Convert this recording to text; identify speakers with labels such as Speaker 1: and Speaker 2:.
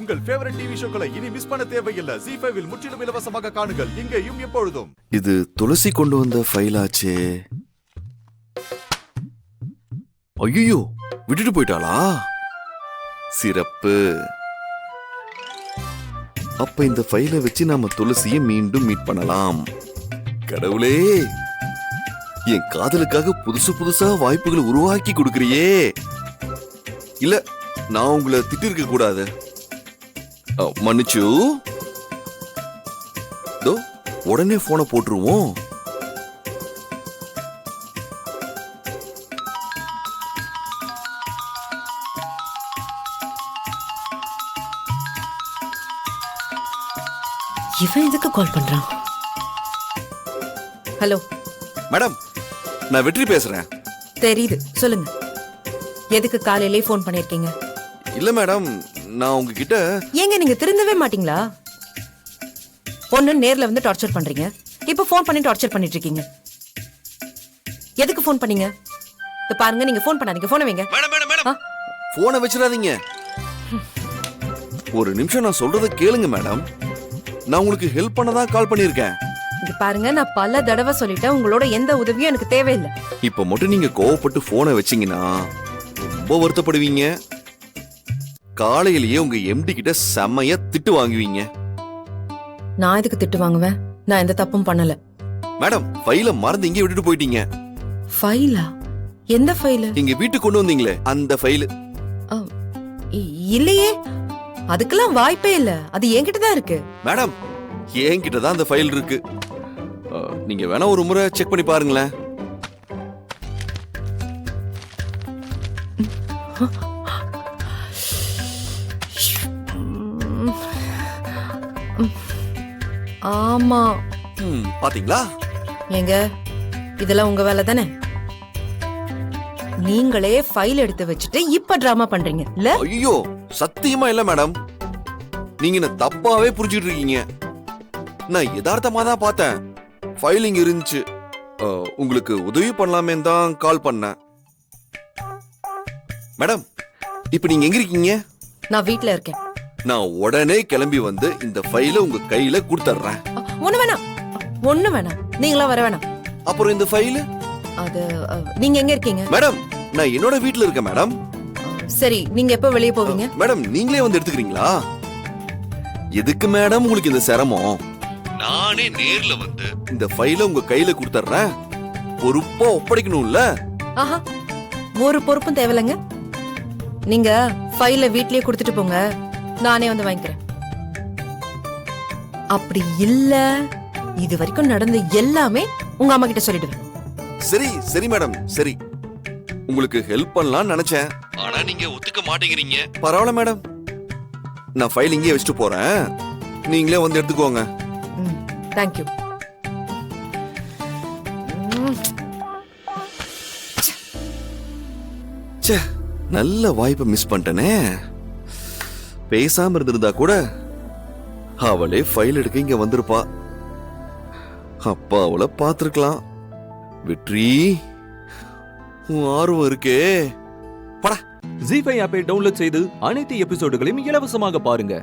Speaker 1: உங்கள் favourite TV ஷோக்களை இனி miss பண்ண தேவையில்லை. ZEE5 இல் முற்றிலும் இலவசமாக காணுங்கள், இங்கேயும் எப்பொழுதும்.
Speaker 2: இது துளசி கொண்டு வந்த ஃபைல் ஆச்சே. ஐயோ, விட்டுட்டு போயிட்டாளா? சிறப்பு. அப்ப இந்த ஃபைலை வச்சு நாம துளசியை மீண்டும் மீட் பண்ணலாம். கடவுளே, என் காதலுக்காக புதுசு புதுசா வாய்ப்புகளை உருவாக்கி கொடுக்கறியே. இல்ல, நான் உங்களை திட்டிருக்க கூடாது. மன்னிச்சு. உடனே போனை போட்டுருவோம்.
Speaker 3: இவன் எதுக்கு கால் பண்றான்? ஹலோ
Speaker 2: மேடம், நான் வெற்றி பேசுறேன்.
Speaker 3: தெரியுது, சொல்லுங்க. எதுக்கு காலையிலே போன் பண்ணிருக்கீங்க?
Speaker 2: இல்ல மேடம், நான் உங்ககிட்ட.
Speaker 3: ஏங்க நீங்க திருந்தவே மாட்டீங்களா? பொண்ணு நேர்ல வந்து டார்ச்சர் பண்றீங்க, இப்ப போன் பண்ணி டார்ச்சர் பண்ணிட்டு இருக்கீங்க. எதுக்கு போன் பண்ணீங்க? பாருங்க, நீங்க போன் பண்ணாதீங்க, போனை வைங்க.
Speaker 2: மேடம் மேடம் மேடம், போனை வச்சிடாதீங்க. ஒரு நிமிஷம் நான் சொல்றத கேளுங்க மேடம். நான் உங்களுக்கு ஹெல்ப் பண்ணதான் கால் பண்ணிருக்கேன்.
Speaker 3: இது பாருங்க, நான் பல தடவை சொல்லிட்டேன், உங்களோட எந்த உதவியும் எனக்கு தேவையில்லை.
Speaker 2: இப்ப மட்டும் நீங்க கோவப்பட்டு போனை வச்சீங்கன்னா ரொம்ப வருத்தப்படுவீங்க. காலையிலேயே உங்க எம்டி கிட்ட செம்மைய திட்டு வாங்குவீங்க.
Speaker 3: நான் எதுக்கு திட்டு வாங்குவேன்? நான் எந்த தப்பும் பண்ணல.
Speaker 2: மேடம், ஃபைல மறந்து இங்கே விட்டுட்டு போயிட்டீங்க.
Speaker 3: ஃபைலா? எந்த ஃபைல்?
Speaker 2: இங்க வீட்டுக்கு கொண்டு வந்தீங்களே அந்த ஃபைல்.
Speaker 3: இல்லையே, அதுக்கெல்லாம் வாய்ப்பே இல்ல. அது என்கிட்ட தான் இருக்கு.
Speaker 2: மேடம், என்கிட்ட தான் அந்த ஃபைல் இருக்கு. நீங்க வேணா ஒரு முறை செக் பண்ணி பாருங்களேன்.
Speaker 3: ஆமா.
Speaker 2: பாத்தீங்களா?
Speaker 3: ஏங்க, இதெல்லாம் உங்க வேலை தானே? நீங்களே ஃபைல் எடுத்து வச்சுட்டு இப்ப டிராமா பண்றீங்க இல்ல?
Speaker 2: ஐயோ, சத்தியமா இல்ல மேடம். நீங்க என்ன தப்பாவே புரிஞ்சுட்டு இருக்கீங்க. நான் யதார்த்தமா தான் பார்த்தேன். ஃபைல் இங்க இருந்துச்சு. உங்களுக்கு உதவி பண்ணலாமே தான் கால் பண்ணேன். மேடம், இப்ப நீங்க எங்க இருக்கீங்க?
Speaker 3: நான் வீட்ல இருக்கேன்.
Speaker 2: நான் உடனே கிளம்பி வந்து இந்த ஃபைலை உங்க கையில கொடுத்துறேன்.
Speaker 3: ஒண்ணு வேணாம், ஒண்ணு வேணாம், நீங்களா வர வேணாம்.
Speaker 2: அப்புறம் இந்த ஃபைல்
Speaker 3: அது நீங்க எங்க இருக்கீங்க?
Speaker 2: மேடம், நான் என்னோட வீட்ல இருக்கேன் மேடம்.
Speaker 3: சரி, நீங்க எப்ப வெளியே போவீங்க?
Speaker 2: மேடம், நீங்களே வந்து எடுத்துக்கிறீங்களா? எதுக்கு மேடம் உங்களுக்கு இந்த சிரமம்? நானே நேர்ல வந்து இந்த ஃபைலை உங்க கையில கொடுத்துறேன். பொறுப்பா ஒப்படைக்கணும்ல?
Speaker 3: ஆஹா, ஒரு பொறுப்பும் தேவையில்லைங்க. நீங்க ஃபைலை வீட்லயே கொடுத்துட்டு போங்க, நானே வந்து வாங்கிக்கிறேன். அப்படி இல்ல, இது வரைக்கும் நடந்த எல்லாமே உங்க அம்மா கிட்ட சொல்லிடுவேன்.
Speaker 2: சரி சரி மேடம், சரி. உங்களுக்கு ஹெல்ப் பண்ணலாம்னு நினைச்சேன், ஆனா நீங்க ஒத்துக்க மாட்டேங்கிறீங்க. பரவாயில்ல மேடம், நான் ஃபைல் இங்கே வச்சுட்டு போறேன். நீங்களே வந்து எடுத்துக்கோங்க.
Speaker 3: தேங்க்யூ.
Speaker 2: நல்ல வாய்ப்பை மிஸ் பண்ணிட்டனே. பேசாம இருந்திருந்தா கூட அவளே ஃபைல் எடுக்க இங்க வந்திருப்பா. அப்பா அவளை பார்த்திருக்கலாம். வெற்றி, உன் ஆர்வம் இருக்கே. படா.
Speaker 4: ZEE5 ஆப்பை டவுன்லோட் செய்து அனைத்து எபிசோடுகளையும் இலவசமாக பாருங்க.